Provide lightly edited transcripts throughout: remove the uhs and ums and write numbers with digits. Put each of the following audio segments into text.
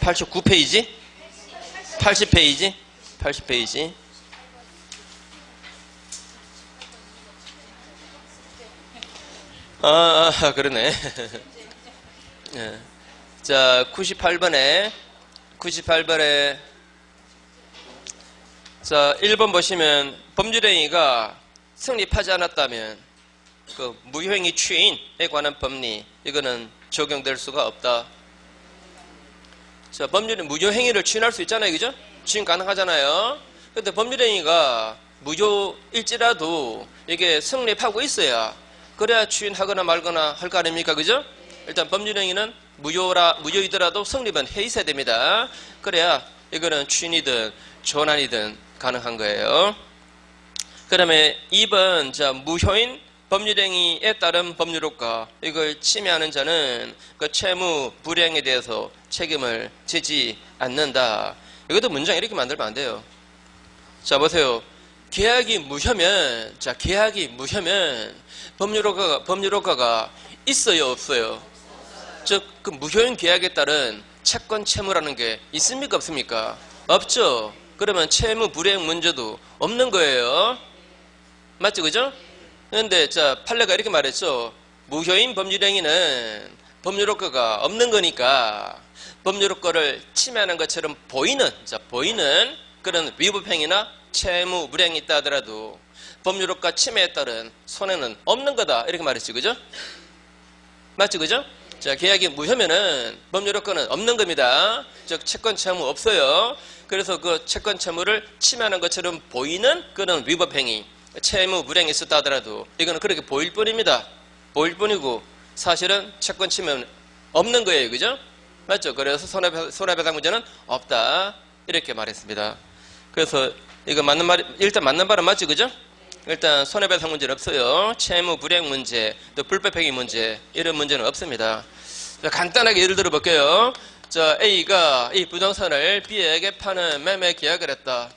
89페이지? 80페이지? 80페이지. 그러네. 네. 자, 98번에 자, 1번 보시면 법률행위가 성립하지 않았다면 그 무효행위 추인에 관한 법리 이거는 적용될 수가 없다. 자, 법률은 무효행위를 추인할 수 있잖아요, 그죠? 추인 가능하잖아요. 근데 법률행위가 무효일지라도 이게 성립하고 있어야 그래야 추인하거나 말거나 할 거 아닙니까, 그죠? 일단 법률행위는 무효이더라도 성립은 해 있어야 됩니다. 그래야 이거는 추인이든 전환이든 가능한 거예요. 그 다음에 2번, 자, 무효인 법률행위에 따른 법률효과, 이걸 침해하는 자는 그 채무 불이행에 대해서 책임을 지지 않는다. 이것도 문장 이렇게 만들면 안 돼요. 자, 보세요. 계약이 무효면, 자, 계약이 무효면 법률효과가 있어요, 없어요? 즉, 그 무효인 계약에 따른 채권 채무라는 게 있습니까, 없습니까? 없죠. 그러면 채무 불이행 문제도 없는 거예요. 맞죠, 그죠? 그런데 자, 판례가 이렇게 말했죠. 무효인 법률행위는 법률효과가 없는 거니까 법률효과를 침해하는 것처럼 보이는 그런 위법행위나 채무 불이행이 있다 하더라도 법률효과 침해에 따른 손해는 없는 거다, 이렇게 말했죠, 그죠? 맞죠, 그죠? 자, 계약이 무효면은 법률효과는 없는 겁니다. 즉, 채권 채무 없어요. 그래서 그 채권 채무를 침해하는 것처럼 보이는 그런 위법행위, 채무 불이행이 있었다 하더라도 이거는 그렇게 보일 뿐입니다. 보일 뿐이고 사실은 채권 침해는 없는 거예요, 그죠? 맞죠? 그래서 손해배상 문제는 없다, 이렇게 말했습니다. 그래서 이거 맞는 말, 일단 맞는 말은 맞죠, 그죠? 일단 손해배상 문제는 없어요. 채무 불이행 문제, 또 불법행위 문제, 이런 문제는 없습니다. 자, 간단하게 예를 들어 볼게요. 자, A가 이 부동산을 B에게 파는 매매 계약을 했다.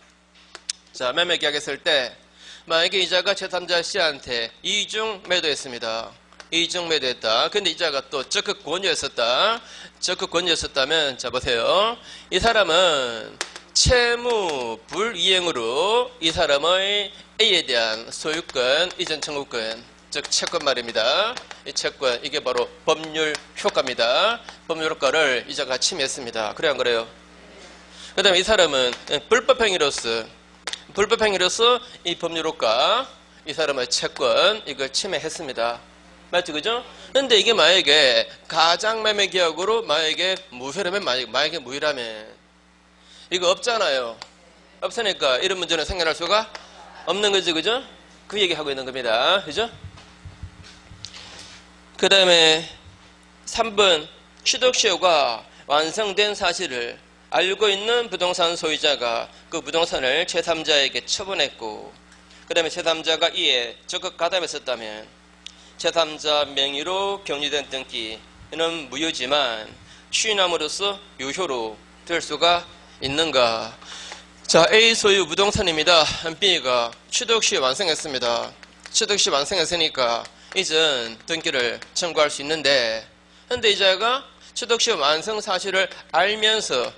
자, 매매 계약했을 때 만약에 이자가 제3자 C한테 이중 매도했습니다. 이중 매도했다. 근데 이자가 또 적극 권유했었다. 적극 권유했었다면, 자, 보세요. 이 사람은 채무 불이행으로 이 사람의 A에 대한 소유권, 이전 청구권, 즉 채권 말입니다. 이 채권, 이게 바로 법률 효과입니다. 법률 효과를 이자가 침해했습니다. 그래 안 그래요? 그 다음에 이 사람은 불법행위로서 이 법률 효과, 이 사람의 채권, 이걸 침해했습니다. 맞죠, 그죠? 근데 이게 만약에 가장매매 계약으로 만약에 무효라면, 만약에 무효라면 이거 없잖아요. 없으니까 이런 문제는 생겨날 수가 없는 거지, 그죠? 그 얘기하고 있는 겁니다. 그죠? 그 다음에 3번, 취득시효가 완성된 사실을 알고 있는 부동산 소유자가 그 부동산을 제3자에게 처분했고, 그 다음에 제3자가 이에 적극 가담했었다면 제3자 명의로 격리된 등기는 무효지만 추인함으로써 유효로 될 수가 있는가? 자, A 소유 부동산입니다. B가 취득시 완성했습니다. 취득시 완성했으니까 이전 등기를 청구할 수 있는데, 현대 이자가 취득시 완성 사실을 알면서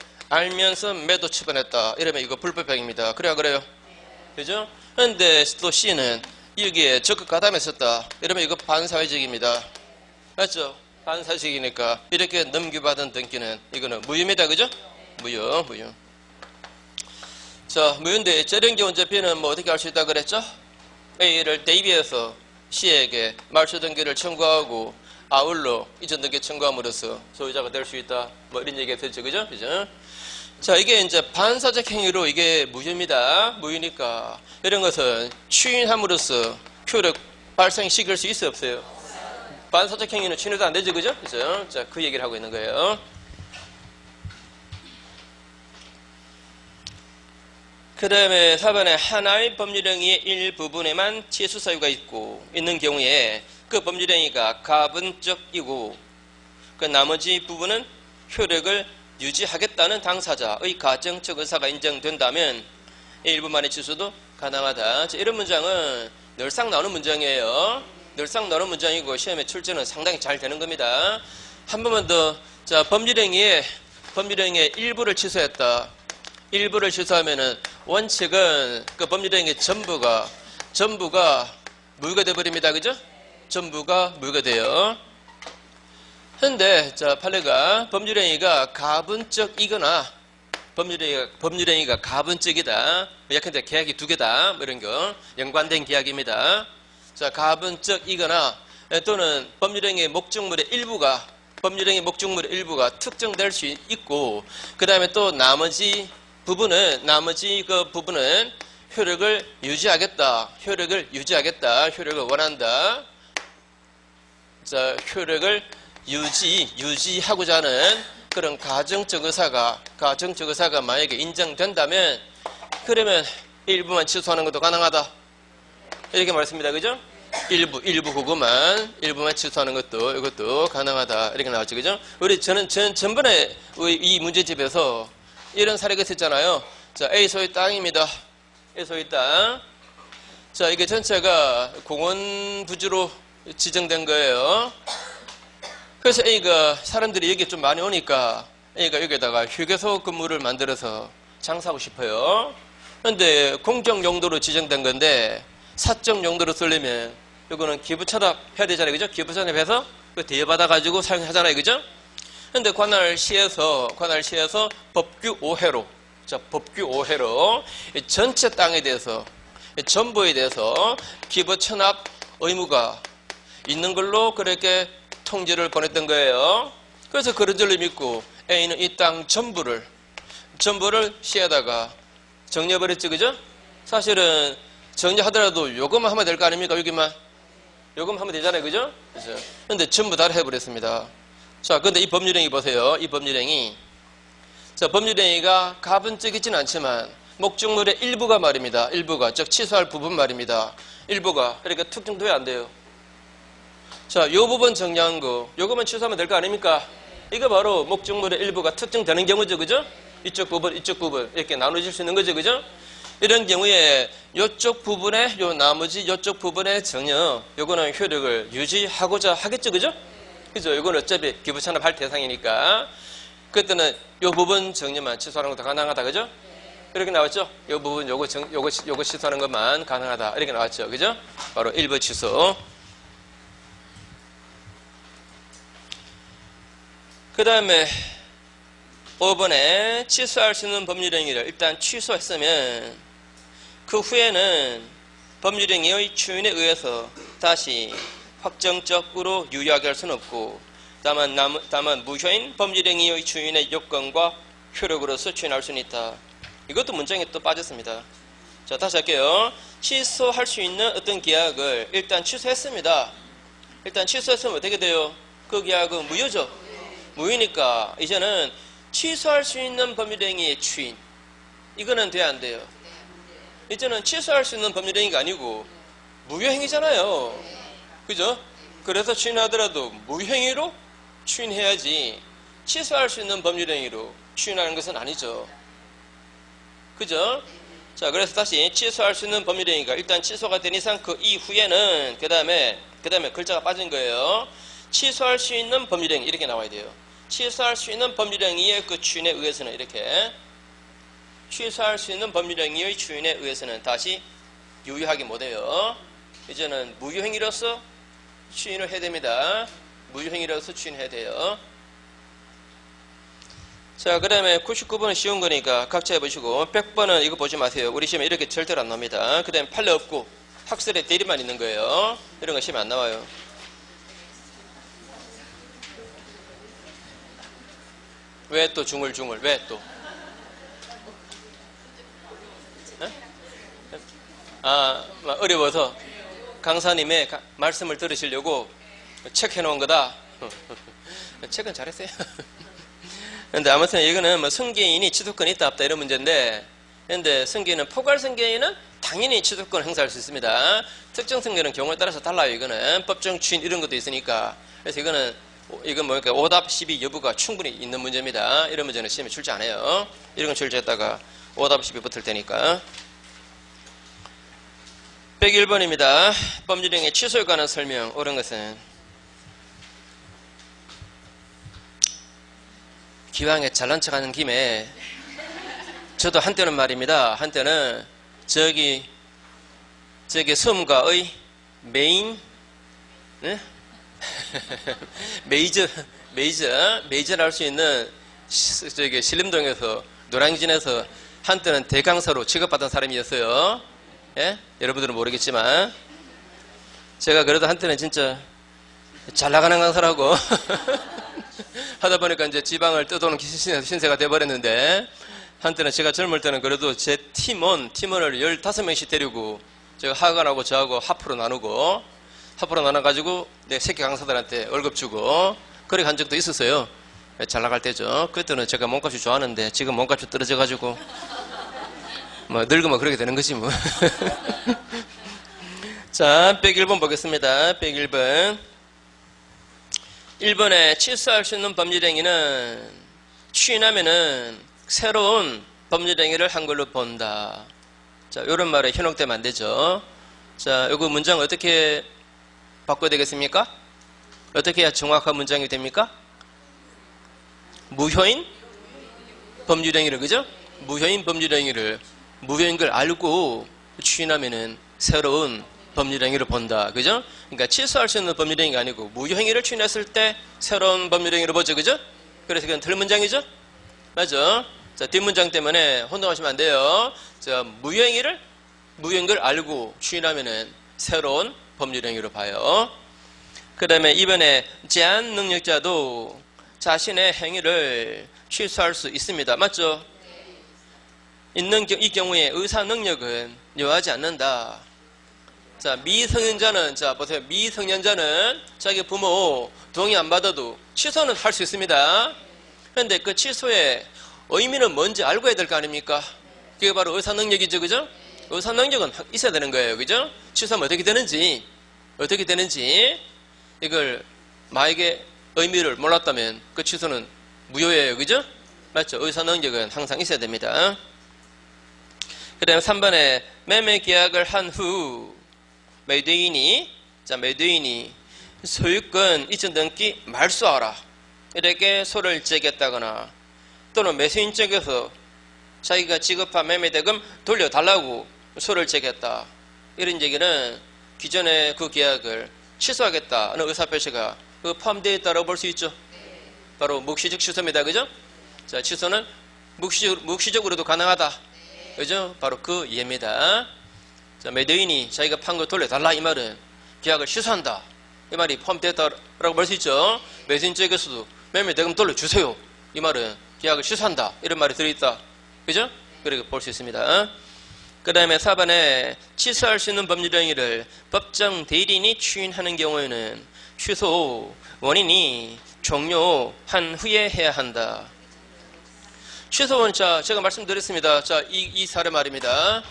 매도 처분했다. 이러면 이거 불법행위입니다. 그래야 그래요? 그죠? 현대 또 C는 여기에 적극 가담했었다. 이러면 이거 반사회적입니다. 맞죠? 반사회적이니까 이렇게 넘겨받은 등기는 이거는 무효입니다. 그죠? 무효. 자, 무효인데 재량기 원자 B는 뭐 어떻게 할 수 있다 그랬죠? A를 대비해서 C에게 말소 등기를 청구하고 아울러 이전 등기 청구함으로써 소유자가 될 수 있다. 뭐 이런 얘기가 됐죠, 그죠? 자, 이게 이제 반사적 행위로 이게 무효입니다. 무효니까 이런 것은 추인함으로써 효력 발생시킬 수 있어요, 없어요? 반사적 행위는 추인해도 안 되죠, 그죠? 자, 그 얘기를 하고 있는 거예요. 그 다음에 4번에 하나의 법률행위의 일부분에만 취소 사유가 있는 경우에 그 법률행위가 가분적이고 그 나머지 부분은 효력을 유지하겠다는 당사자의 가정적 의사가 인정된다면 일부만의 취소도 가능하다. 이런 문장은 늘상 나오는 문장이에요. 늘상 나오는 문장이고 시험에 출제는 상당히 잘 되는 겁니다. 한 번만 더. 자, 법률행위의 법률행위의 일부를 취소했다. 일부를 취소하면은 원칙은 그 법률행위 전부가 무효가 돼버립니다. 그죠? 전부가 무효가 돼요. 근데 자 판례가 법률행위가 가분적이거나 법률행위가 가분적이다. 예컨대 계약이 두 개다. 뭐 이런 거 연관된 계약입니다. 자 가분적이거나 또는 법률행위의 목적물의 일부가 특정될 수 있고 그 다음에 또 나머지 부분은 효력을 유지하겠다. 효력을 원한다. 자, 효력을 유지하고자 하는 그런 가정적 의사가 만약에 인정된다면 그러면 일부만 취소하는 것도 가능하다. 이렇게 말했습니다. 그죠? 일부만 취소하는 것도 이것도 가능하다. 이렇게 나왔죠. 그죠? 저는 전번에 이 문제집에서 이런 사례가 있었잖아요. 자, A 소유 땅입니다. A 소유 땅. 자, 이게 전체가 공원 부지로 지정된 거예요. 그래서 A가 사람들이 여기 좀 많이 오니까 A가 여기다가 휴게소 건물을 만들어서 장사하고 싶어요. 그런데 공적 용도로 지정된 건데 사적 용도로 쓰려면 이거는 기부 찬합 해야 되잖아요. 그죠? 기부 찬합해서 대여받아 가지고 사용하잖아요. 그죠? 그런데 관할시에서 법규 오해로 전체 땅에 대해서 전부에 대해서 기부 찬합 의무가 있는 걸로 그렇게 통지를 보냈던 거예요. 그래서 그런 줄을 믿고 A는 이 땅 전부를 C에다가 정리해버렸죠. 그죠? 사실은 정리하더라도 요것만 하면 될 거 아닙니까? 요것만 하면 되잖아요. 그죠? 그런데 전부 다 해버렸습니다. 자, 근데 이 법률행위 보세요. 이 법률행위. 자, 법률행위가 가분적이진 않지만 목적물의 일부가 말입니다. 일부가, 즉 취소할 부분 말입니다. 일부가 그러니까 특정돼야 안 돼요. 자, 요 부분 정리한 거, 요거만 취소하면 될 거 아닙니까? 이거 바로 목적물의 일부가 특정되는 경우죠. 그죠? 이쪽 부분 이렇게 나눠질 수 있는 거죠. 그죠? 이런 경우에 요쪽 부분에 나머지 요쪽 부분에 전혀 요거는 효력을 유지하고자 하겠죠. 그죠? 그죠? 요거는 어차피 기부 찬합할 대상이니까 그때는 요 부분 정리만 취소하는 것도 가능하다. 그죠? 이렇게 나왔죠? 요 부분 요거 취소하는 것만 가능하다. 이렇게 나왔죠. 그죠? 바로 일부 취소. 그 다음에 5번에 취소할 수 있는 법률행위를 일단 취소했으면 그 후에는 법률행위의 추인에 의해서 다시 확정적으로 유효하게 할 수는 없고 다만 무효인 법률행위의 추인의 요건과 효력으로서 추인할 수는 있다. 이것도 문장에 또 빠졌습니다. 자, 다시 할게요. 취소할 수 있는 어떤 계약을 일단 취소했습니다. 일단 취소했으면 어떻게 돼요? 그 계약은 무효죠. 무효니까 이제는 취소할 수 있는 법률행위의 추인, 이거는 돼야 안 돼요. 이제는 취소할 수 있는 법률행위가 아니고 무효행위잖아요. 그죠? 그래서 추인하더라도 무효행위로 추인해야지 취소할 수 있는 법률행위로 추인하는 것은 아니죠. 그죠? 자, 그래서 다시 취소할 수 있는 법률행위가 일단 취소가 된 이상 그 이후에는 그 다음에 글자가 빠진 거예요. 취소할 수 있는 법률행위 이렇게 나와야 돼요. 취소할 수 있는 법률행위의 그 추인에 의해서는 이렇게 취소할 수 있는 법률행위의 추인에 의해서는 다시 유효하게 못해요. 이제는 무효행위로서 추인을 해야 됩니다. 무효행위로서 추인해야 돼요. 자, 그 다음에 99번은 쉬운 거니까 각자 해보시고 100번은 이거 보지 마세요. 우리 시험에 이렇게 절대로 안 나옵니다. 그 다음에 판례 없고 학설의 대리만 있는 거예요. 이런 거 시험에 안 나와요. 왜 또 중얼중얼? 왜 또? 어려워서 강사님의 말씀을 들으시려고 체크해 놓은 거다. 책은 잘했어요. 근데 아무튼 이거는 뭐 승계인이 취소권이 있다 없다 이런 문제인데, 근데 승계인은 포괄 승계인은 당연히 취소권 행사할 수 있습니다. 특정 승계는 경우에 따라서 달라요. 이거는 법정 추인 이런 것도 있으니까. 그래서 이건 뭐니까 오답 12 여부가 충분히 있는 문제입니다. 이런 문제는 시험에 출제 안 해요. 이런 건 출제했다가 오답 12 붙을 테니까. 101번입니다. 법률행위 취소에 관한 설명. 옳은 것은 기왕에 잘난 척하는 김에 저도 한때는 말입니다. 한때는 저기 섬가의 메인 네? 메이저를 할 수 있는 저기 신림동에서 노량진에서 한때는 대강사로 취급받은 사람이었어요. 예? 여러분들은 모르겠지만 제가 그래도 한때는 진짜 잘 나가는 강사라고 하다 보니까 이제 지방을 뜯어오는 신세가 돼버렸는데, 한때는 제가 젊을 때는 그래도 제 팀원을 15명씩 데리고 제가 하관하고 저하고 하프로 나눠가지고 내 새끼 강사들한테 월급 주고 그렇게 한 적도 있었어요. 잘 나갈 때죠. 그때는 제가 몸값이 좋았는데 지금 몸값이 떨어져가지고 뭐 늙으면 그렇게 되는 거지 뭐. 자, 101번 보겠습니다. 101번. 1번에 취소할 수 있는 법률행위는 취인하면은 새로운 법률행위를 한 걸로 본다. 자, 이런 말에 현혹되면 안 되죠. 자, 요거 문장 어떻게 바꿔야 되겠습니까? 어떻게 해야 정확한 문장이 됩니까? 무효인 법률행위를, 그죠? 무효인 법률행위를, 무효인 걸 알고 취인하면은 새로운 법률행위를 본다. 그죠? 그러니까 취소할 수 있는 법률행위가 아니고 무효행위를 취인했을 때 새로운 법률행위를 보죠. 그죠? 그래서 그건 틀린 문장이죠? 맞죠? 자, 뒷문장 때문에 혼동하시면 안 돼요. 자, 무효인 걸 알고 취인하면은 새로운 법률행위로 봐요. 그 다음에 이번에 제한 능력자도 자신의 행위를 취소할 수 있습니다. 맞죠? 이 경우에 의사 능력은 요하지 않는다. 자, 미성년자는, 자, 보세요. 미성년자는 자기 부모 동의 안 받아도 취소는 할 수 있습니다. 그런데 그 취소의 의미는 뭔지 알고 해야 될 거 아닙니까? 그게 바로 의사 능력이죠. 그죠? 의사 능력은 있어야 되는 거예요. 그죠? 취소하면 어떻게 되는지 이걸 만약에 의미를 몰랐다면 그 취소는 무효예요. 그죠? 맞죠? 의사 능력은 항상 있어야 됩니다. 그 다음에 3번에 매매 계약을 한 후 매도인이 소유권 이전 등기 말소하라 이렇게 소를 제기했다거나, 또는 매수인 쪽에서 자기가 지급한 매매대금 돌려달라고 소를 제기했다, 이런 얘기는 기존의 그 계약을 취소하겠다는 의사표시가 포함되어 있다고 볼 수 있죠. 바로 묵시적 취소입니다. 그죠? 자, 취소는 묵시적으로도 가능하다. 그죠? 바로 그 이해입니다. 자, 매도인이 자기가 판 거 돌려달라, 이 말은 계약을 취소한다, 이 말이 포함되었다라고 볼 수 있죠. 매수인 쪽에서도 매매대금 돌려주세요, 이 말은 계약을 취소한다, 이런 말이 들어있다. 그죠? 그렇게 볼 수 있습니다. 그 다음에 4번에 취소할 수 있는 법률행위를 법정 대리인이 추인하는 경우에는 취소 원인이 종료한 후에 해야 한다. 취소원, 자, 제가 말씀드렸습니다. 자, 이 사례 말입니다.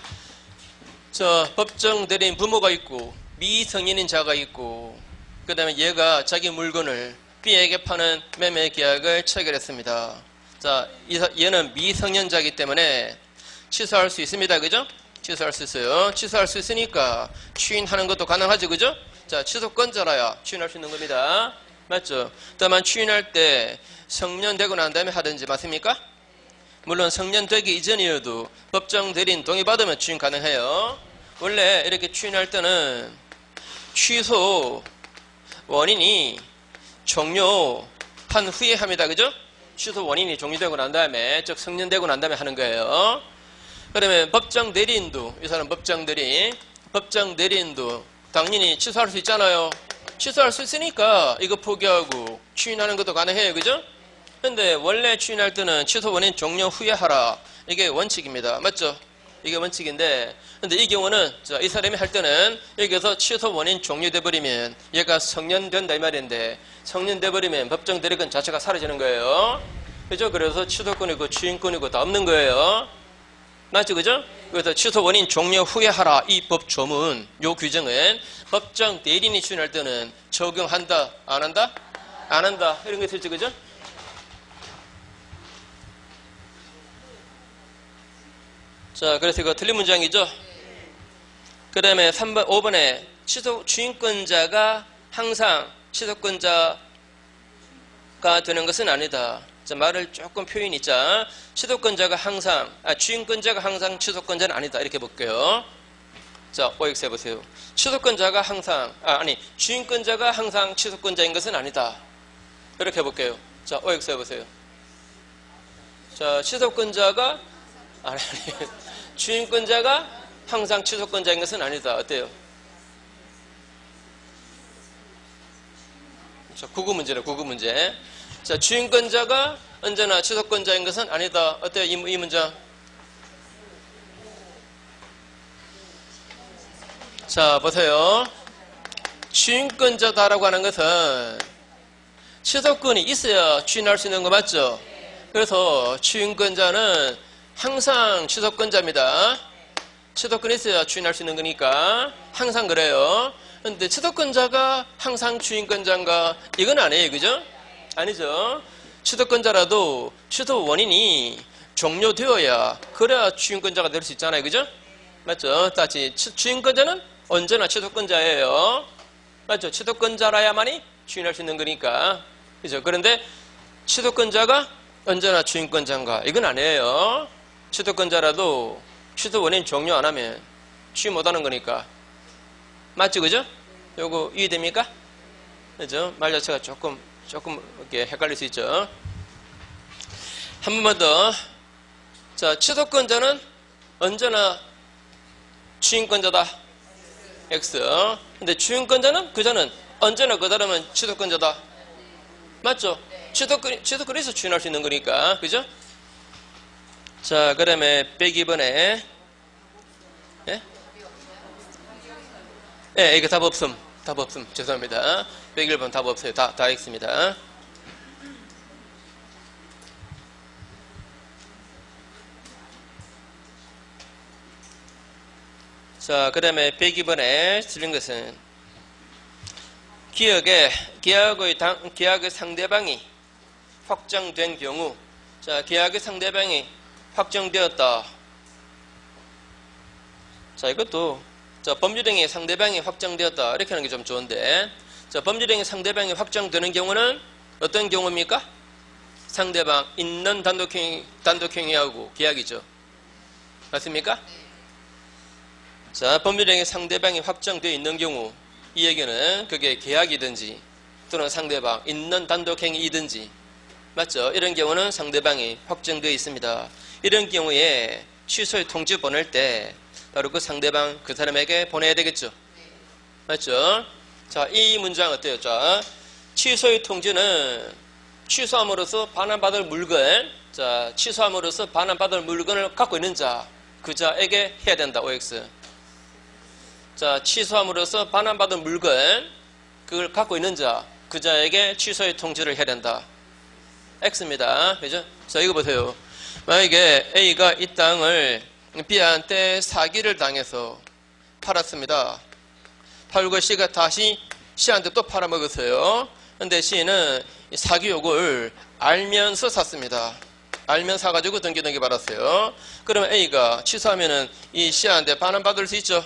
자, 법정 대리인 부모가 있고 미성년인 자가 있고, 그 다음에 얘가 자기 물건을 B에게 파는 매매 계약을 체결했습니다. 자, 얘는 미성년자이기 때문에 취소할 수 있습니다. 그죠? 취소할 수 있어요. 취소할 수 있으니까 추인하는 것도 가능하죠. 그죠? 자, 취소권자라야 추인할 수 있는 겁니다. 맞죠? 다만 추인할 때 성년 되고 난 다음에 하든지, 맞습니까? 물론 성년 되기 이전이어도 법정 대리인 동의받으면 추인 가능해요. 원래 이렇게 추인할 때는 취소 원인이 종료한 후에 합니다. 그죠? 취소 원인이 종료되고 난 다음에, 즉 성년 되고 난 다음에 하는 거예요. 그러면 법정 대리인도, 이 사람 법정 대리인도 당연히 취소할 수 있잖아요. 취소할 수 있으니까 이거 포기하고 추인하는 것도 가능해요. 그죠? 근데 원래 추인할 때는 취소 원인 종료 후에 하라, 이게 원칙입니다. 맞죠? 이게 원칙인데, 근데 이 경우는, 자, 이 사람이 할 때는 여기서 취소 원인 종료돼 버리면 얘가 성년된다 이 말인데, 성년돼 버리면 법정 대리권 자체가 사라지는 거예요. 그죠? 그래서 취소권이고 추인권이고 다 없는 거예요. 맞죠? 그죠? 그래서 취소 원인 종료 후에 하라, 이 법 조문, 요 규정은 법정 대리인이 추인할 때는 적용한다, 안 한다? 안 한다. 이런 거 있었죠. 그죠? 자, 그래서 이거 틀린 문장이죠. 그 다음에 5번에 주인권자가 항상 취소권자가 되는 것은 아니다. 자, 말을 조금 표현이 있자. 취소권자가 항상, 주인권자가 항상 취소권자는 아니다. 이렇게 볼게요. 자, OX 해보세요. 취소권자가 항상, 주인권자가 항상 취소권자인 것은 아니다. 이렇게 해볼게요. 자, OX 해보세요. 자, 취소권자가, 주인권자가 항상 취소권자인 것은 아니다. 어때요? 자, 구구 문제네, 구구 문제. 자, 주인권자가 언제나 취소권자인 것은 아니다. 어때요? 이 문장. 자, 보세요. 주인권자다라고 하는 것은 취소권이 있어야 주인할 수 있는 거 맞죠? 그래서 주인권자는 항상 취소권자입니다. 취소권이 있어야 주인할 수 있는 거니까 항상 그래요. 근데 취소권자가 항상 주인권자인가? 이건 아니에요. 그죠? 아니죠. 취소권자라도 취소 원인이 종료되어야 그래야 주인권자가 될 수 있잖아요. 그죠? 맞죠? 다시 주인권자는 언제나 취소권자예요. 맞죠? 취소권자라야만이 주인할 수 있는 거니까. 그죠? 그런데 취소권자가 언제나 주인권자인가? 이건 아니에요. 취소권자라도 취소 원인 종료 안 하면 주인 못 하는 거니까. 맞죠? 그죠? 요거 이해됩니까? 그죠? 말 자체가 조금 이렇게 헷갈릴 수 있죠. 한 번만 더. 자, 취소권자는 언제나 주인권자다. X. 근데 주인권자는 그자는 언제나 그 사람은 취소권자다. 맞죠? 취소권에서 주인할 수 있는 거니까. 그죠? 자, 그 다음에 102번에 예? 예, 이거 답 없음. 답 없음. 죄송합니다. 101번 답 없어요. 다 X입니다. 자, 그 다음에 102번에 틀린 것은 계약의 상대방이 확정된 경우. 자, 계약의 상대방이 확정되었다. 자, 이것도 자, 법률행위의 상대방이 확정되었다. 이렇게 하는 게 좀 좋은데. 자, 법률행위 상대방이 확정되는 경우는 어떤 경우입니까? 상대방 있는 단독행위하고 계약이죠. 맞습니까? 자, 법률행위 상대방이 확정되어 있는 경우, 이 얘기는 그게 계약이든지 또는 상대방 있는 단독행위이든지, 맞죠? 이런 경우는 상대방이 확정되어 있습니다. 이런 경우에 취소의 통지 보낼 때 바로 그 상대방 그 사람에게 보내야 되겠죠. 맞죠? 자, 이 문장 어때요? 자, 취소의 통지는 취소함으로써 반환받을 물건, 자, 취소함으로써 반환받을 물건을 갖고 있는 자, 그 자에게 해야 된다. OX. 자, 취소함으로써 반환받을 물건, 그걸 갖고 있는 자, 그 자에게 취소의 통지를 해야 된다. X입니다. 그죠? 자, 이거 보세요. 만약에 A가 이 땅을 B한테 사기를 당해서 팔았습니다. 팔고 C가 다시 C한테 또 팔아먹었어요. 근데 C는 사기욕을 알면서 샀습니다. 알면 사가지고 등기 받았어요. 그러면 A가 취소하면은 이 C한테 반환받을 수 있죠?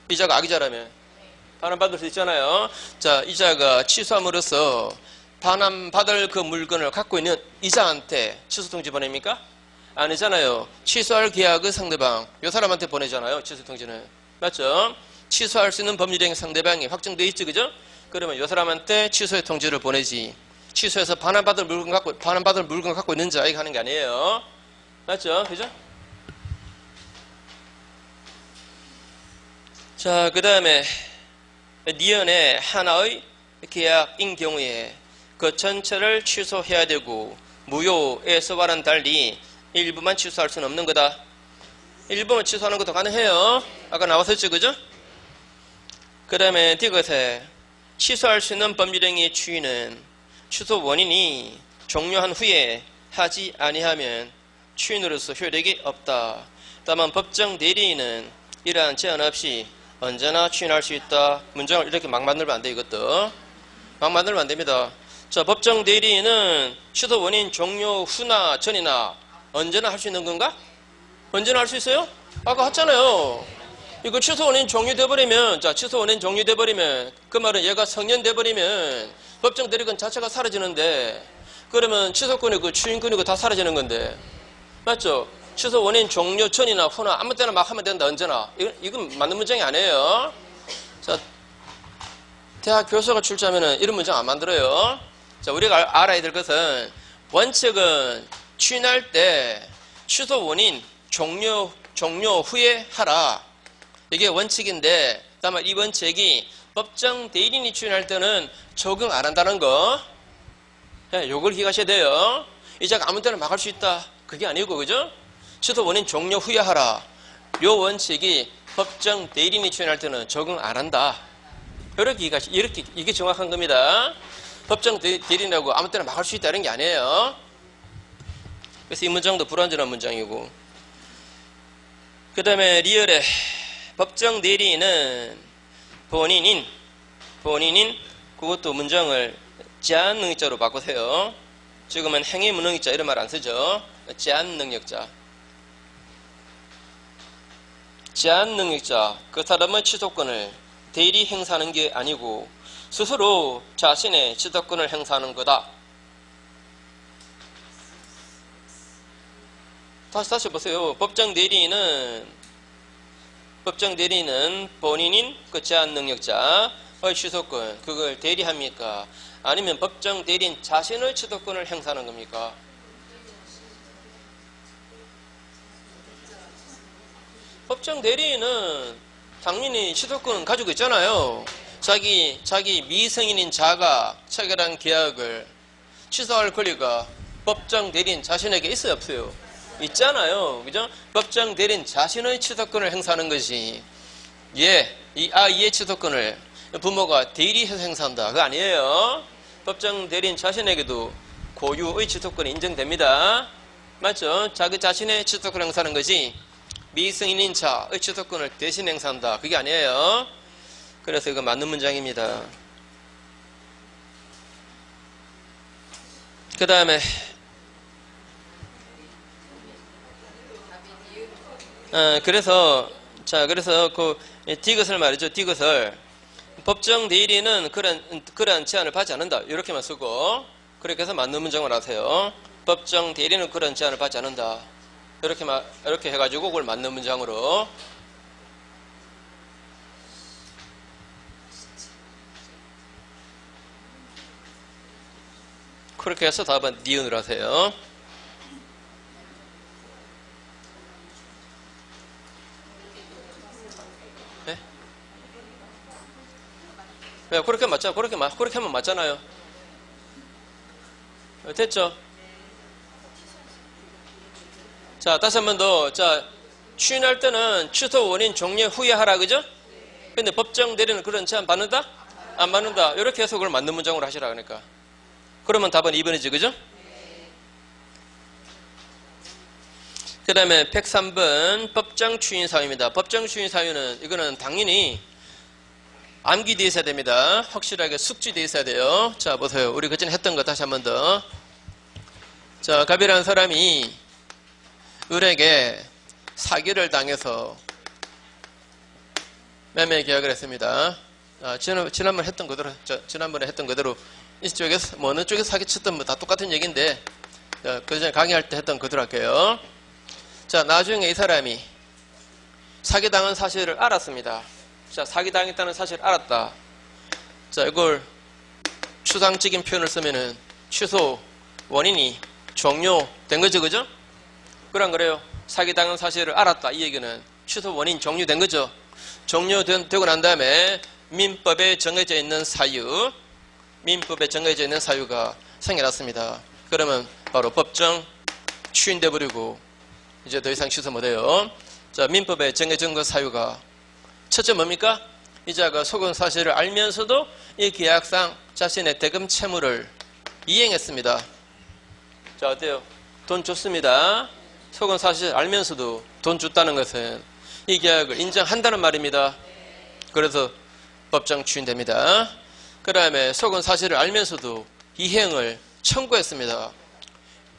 이자가 악이자라면 반환받을 수 있잖아요. 자, 이자가 취소함으로써 반환받을 그 물건을 갖고 있는 이자한테 취소통지 보냅니까? 아니잖아요. 취소할 계약의 상대방, 이 사람한테 보내잖아요. 취소통지는. 맞죠? 취소할 수 있는 법률행위 상대방이 확정되어 있죠. 그죠? 그러면 이 사람한테 취소의 통지를 보내지. 취소해서 반환받을 물건 갖고 있는 자에게 하는 게 아니에요. 맞죠? 그죠? 자, 그 다음에 니은의 하나의 계약인 경우에 그 전체를 취소해야 되고 무효에서와는 달리 일부만 취소할 수는 없는 거다. 일부만 취소하는 것도 가능해요. 아까 나왔었죠. 그죠? 그 다음에 디귿에 취소할 수 있는 법률행위의 추인은 취소 원인이 종료한 후에 하지 아니하면 추인으로서 효력이 없다. 다만 법정 대리인은 이러한 제한 없이 언제나 추인할 수 있다. 문장을 이렇게 막 만들면 안 돼. 이것도 막 만들면 안 됩니다. 자, 법정 대리인은 취소 원인 종료 후나 전이나 언제나 할 수 있는 건가? 언제나 할 수 있어요? 아까 했잖아요. 이거 취소 원인 종료돼버리면, 자, 취소 원인 종료돼버리면, 그 말은 얘가 성년돼버리면 법정 대리권 자체가 사라지는데, 그러면 취소권이고 추인권이고 다 사라지는 건데. 맞죠? 취소 원인 종료 전이나 후나 아무 때나 막 하면 된다, 언제나. 이건 맞는 문장이 아니에요. 자, 대학 교수가 출제하면 이런 문장 안 만들어요. 자, 우리가 알아야 될 것은 원칙은 추인할 때 취소 원인 종료 후에 하라. 이게 원칙인데, 다만 이 원칙이 법정 대리인이 추인할 때는 적용 안 한다는 거. 요걸 기억하셔야 돼요. 이 자가 아무 때나 막 할 수 있다. 그게 아니고, 그죠? 취소 원인 종료 후에 하라. 요 원칙이 법정 대리인이 추인할 때는 적용 안 한다. 이렇게 이게 정확한 겁니다. 법정 대리인이라고 아무 때나 막 할 수 있다는 게 아니에요. 그래서 이 문장도 불완전한 문장이고. 그 다음에 리얼의 법정 대리인은 본인인 그것도 문장을 제한 능력자로 바꾸세요. 지금은 행위 무능력자 이런 말 안 쓰죠. 제한 능력자. 제한 능력자, 그 사람의 취소권을 대리 행사하는 게 아니고 스스로 자신의 취소권을 행사하는 거다. 다시 보세요. 법정 대리인은 본인인 그 제한 능력자의 취소권, 그걸 대리합니까? 아니면 법정 대리인 자신의 취소권을 행사하는 겁니까? 법정 대리인은 당연히 취소권은 가지고 있잖아요. 자기 미성인인 자가 체결한 계약을 취소할 권리가 법정 대리인 자신에게 있어요, 없어요? 있잖아요. 그죠? 법정 대리인 자신의 취소권을 행사하는 것이 이의 취소권을 부모가 대리해서 행사한다. 그거 아니에요. 법정 대리인 자신에게도 고유의 취소권이 인정됩니다. 맞죠? 자기 자신의 취소권을 행사하는 것이 미성인인 자의 취소권을 대신 행사한다. 그게 아니에요. 그래서 이거 맞는 문장입니다. 그 다음에 그래서 그 디귿을 말이죠. 디귿을 법정 대리인은 그러한 제한을 받지 않는다. 이렇게만 쓰고, 그렇게 해서 맞는 문장을 하세요. 법정 대리인은 그런 제한을 받지 않는다. 이렇게 해가지고 그걸 맞는 문장으로. 그렇게 해서 답은 니은으로 하세요. 네? 네, 그렇게 맞죠? 그렇게 하면 맞잖아요. 됐죠? 자, 다시 한 번 더. 자, 추인할 때는 취소 원인 종료 후에 하라, 그죠? 근데 법정 대리는 그런 제한 받는다? 안 받는다. 이렇게 해서 그걸 맞는 문장으로 하시라, 그러니까. 그러면 답은 2번이지, 그죠? 그 다음에 103번 법정 추인 사유입니다. 법정 추인 사유는 이거는 당연히 암기되어 있어야 됩니다. 확실하게 숙지되어 있어야 돼요. 자, 보세요. 우리 그전에 했던 거 다시 한 번 더. 자, 갑이라는 사람이 을에게 사기를 당해서 매매 계약을 했습니다. 지난번에 했던 그대로 이쪽에서 어느 쪽에서 사기쳤던 다 똑같은 얘기인데, 그 전에 강의할 때 했던 그대로 할게요. 자, 나중에 이 사람이 사기당한 사실을 알았습니다. 자, 사기당했다는 사실을 알았다. 자, 이걸 추상적인 표현을 쓰면은 취소 원인이 종료된 거죠, 그죠? 그럼 그래요. 사기당한 사실을 알았다. 이 얘기는 취소 원인 종료된 거죠. 종료되고 난 다음에 민법에 정해져 있는 사유가 생겨났습니다. 그러면 바로 법정 추인돼 버리고 이제 더 이상 취소 못해요. 자, 민법에 정해진 그 사유가 첫째 뭡니까? 이 자가 속은 사실을 알면서도 이 계약상 자신의 대금 채무를 이행했습니다. 자, 어때요? 돈 줬습니다. 속은 사실 알면서도 돈 줬다는 것은 이 계약을 인정한다는 말입니다. 그래서 법정 추인됩니다. 그 다음에 속은 사실을 알면서도 이행을 청구했습니다.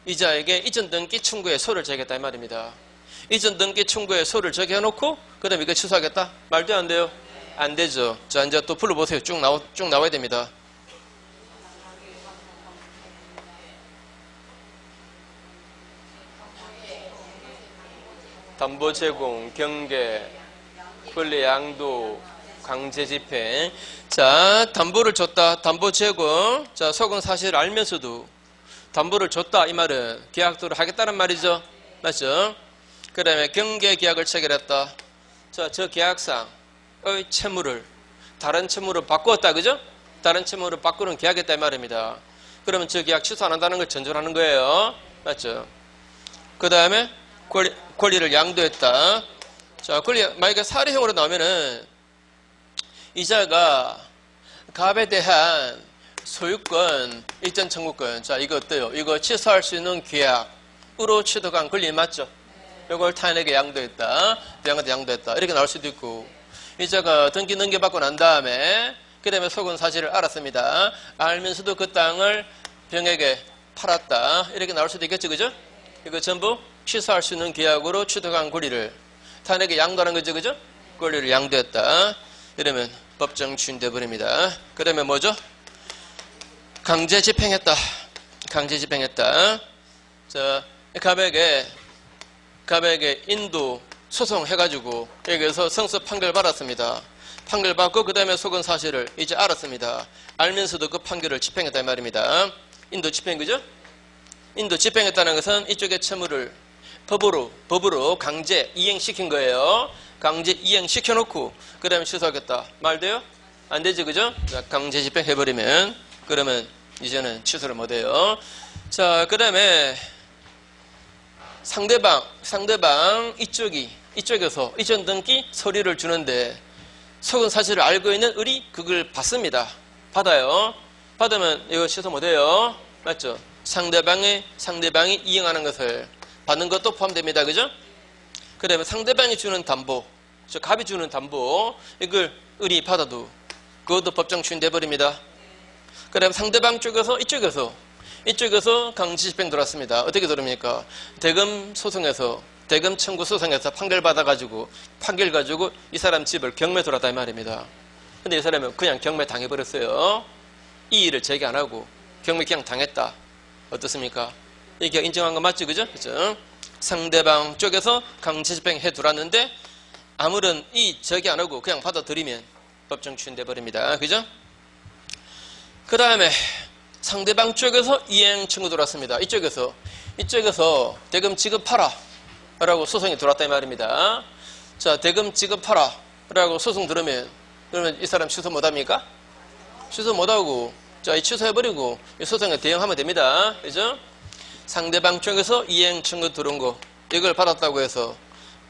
이자에게 이전 등기 청구에 소를 제기했다 이 말입니다. 이전 등기 청구에 소를 제기해놓고 그 다음에 이거 취소하겠다? 말도 안 돼요? 안 되죠. 자, 이제 또 불러보세요. 쭉 나와야 됩니다. 담보 제공, 경계, 권리 양도, 강제 집행. 자, 담보를 줬다. 담보 제공. 자, 속은 사실을 알면서도 담보를 줬다. 이 말은 계약도를 하겠다는 말이죠. 맞죠? 그 다음에 경계 계약을 체결했다. 자, 저 계약상의 채무를 다른 채무로 바꾸었다. 그죠? 다른 채무로 바꾸는 계약했다. 이 말입니다. 그러면 저 계약 취소 안 한다는 걸 전제하는 거예요. 맞죠? 그 다음에 권리를 양도했다. 자, 권리, 만약에 사례형으로 나오면은 이자가 갑에 대한 소유권, 일전 청구권. 자, 이거 어때요? 이거 취소할 수 있는 계약으로 취득한 권리 맞죠? 이걸 타인에게 양도했다. 대항한테 양도했다. 이렇게 나올 수도 있고, 이자가 등기 넘겨받고 난 다음에 그 다음에 속은 사실을 알았습니다. 알면서도 그 땅을 병에게 팔았다. 이렇게 나올 수도 있겠죠. 그죠? 이거 전부 취소할 수 있는 계약으로 취득한 권리를 타인에게 양도하는 거죠. 그죠? 권리를 양도했다. 이러면 법정 추인돼 버립니다. 그러면 뭐죠? 강제 집행했다. 강제 집행했다. 자, 갑에게 인도 소송해가지고 여기에서 성서 판결 받았습니다. 판결 받고 그 다음에 속은 사실을 이제 알았습니다. 알면서도 그 판결을 집행했다 이 말입니다. 인도 집행, 그죠? 인도 집행했다는 것은 이쪽의 채무를 법으로 강제 이행시킨 거예요. 강제 이행시켜놓고 그 다음에 취소하겠다. 말 돼요? 안 되죠, 그죠? 자, 강제 집행해버리면 그러면 이제는 취소를 못해요. 자, 그 다음에 상대방 이쪽에서 이전 등기 서류를 주는데 속은 사실을 알고 있는 을이 그걸 받습니다. 받아요. 받으면 이거 취소 못해요. 맞죠? 상대방이 이행하는 것을 받는 것도 포함됩니다. 그죠? 그 다음에 상대방이 주는 담보, 갑이 주는 담보, 이걸 을이 받아도 그것도 법정 추인돼 버립니다. 그 다음에 상대방 쪽에서 이쪽에서 강제 집행 들어왔습니다. 어떻게 들어옵니까? 대금 청구 소송에서 판결 받아가지고 이 사람 집을 경매 들어왔다 이 말입니다. 근데 이 사람은 그냥 경매 당해버렸어요. 이 일을 제기 안 하고 경매 그냥 당했다. 어떻습니까? 이게 인정한 거 맞죠? 그죠? 그죠? 상대방 쪽에서 강제 집행해 들어왔는데 아무런 제기 안 하고 그냥 받아들이면 법정 추인돼 버립니다. 그죠? 그 다음에 상대방 쪽에서 이행 청구 들어왔습니다. 이쪽에서 대금 지급하라 라고 소송이 들어왔다 이 말입니다. 자, 대금 지급하라 라고 소송 들으면 그러면 이 사람 취소 못합니까? 취소 못하고 자, 취소해버리고 이 소송에 대응하면 됩니다. 그죠? 상대방 쪽에서 이행 청구 들어온 거 이걸 받았다고 해서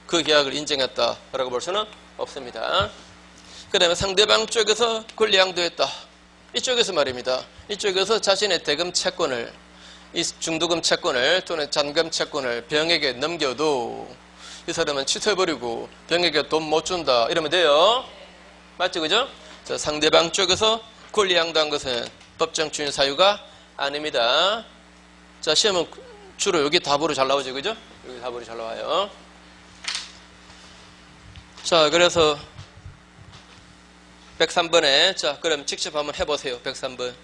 그 계약을 인정했다라고 볼 수는 없습니다. 그 다음에 상대방 쪽에서 권리 양도했다. 이쪽에서 말입니다. 이쪽에서 자신의 대금 채권을 이 중도금 채권을 또는 잔금 채권을 병에게 넘겨도 이 사람은 취소해버리고 병에게 돈 못 준다 이러면 돼요. 맞죠? 그죠? 자, 상대방 쪽에서 권리 양도한 것은 법정 추인 사유가 아닙니다. 자, 시험은 주로 여기 답으로 잘 나오죠. 그죠? 여기 답으로 잘 나와요. 자, 그래서 103번에 자, 그럼 직접 한번 해보세요. 103번.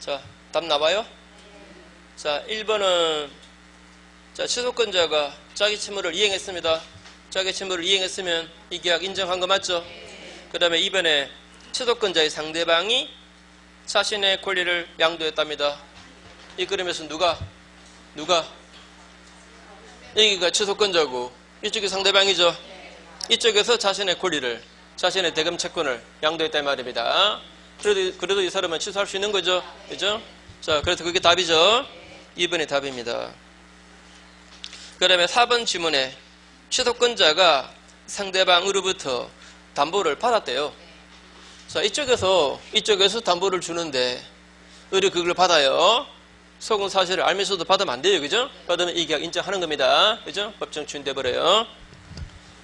자, 답 나와요? 자, 1번은 자, 취소권자가 자기 채무를 이행했습니다. 자기 채무를 이행했으면 이 계약 인정한 거 맞죠? 그 다음에 2번에 취소권자의 상대방이 자신의 권리를 양도했답니다. 이 그림에서 누가 여기가 취소권자고 이쪽이 상대방이죠. 이쪽에서 자신의 권리를 자신의 대금 채권을 양도했단 말입니다. 그래도 이 사람은 취소할 수 있는 거죠. 그죠? 자, 그래서 그게 답이죠. 2번이 답입니다. 그 다음에 4번 지문에 취소권자가 상대방으로부터 담보를 받았대요. 자, 이쪽에서 담보를 주는데 우리 그걸 받아요. 속은 사실을 알면서도 받으면 안 돼요. 그죠? 받으면 이 계약 인정하는 겁니다. 그죠? 법정 추인돼 버려요.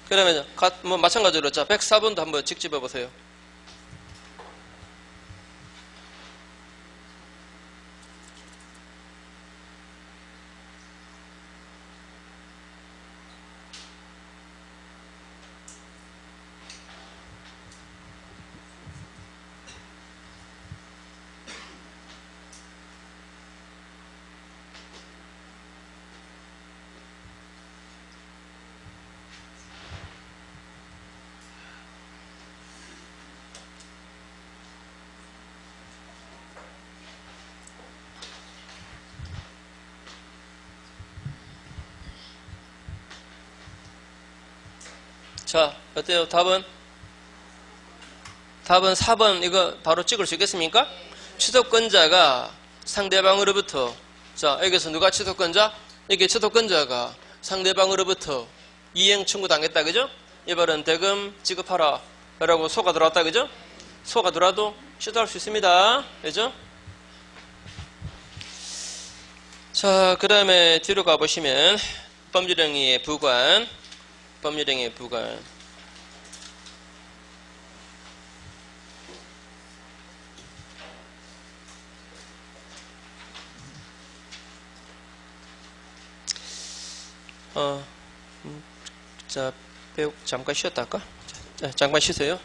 그 다음에 뭐 마찬가지로 자 104번도 한번 직접 해보세요. 자, 어때요? 답은 4번 이거 바로 찍을 수 있겠습니까? 취소권자가 상대방으로부터 자, 여기서 누가 취소권자? 이게 취소권자가 상대방으로부터 이행 청구 당했다. 그죠? 이 말은 대금 지급하라 라고 소가 들어왔다. 그죠? 소가 들어와도 취소할 수 있습니다. 그죠? 자, 그 다음에 뒤로 가보시면 법률행위의 부관 자, 잠깐 쉬었다 할까? 자, 잠깐 쉬세요.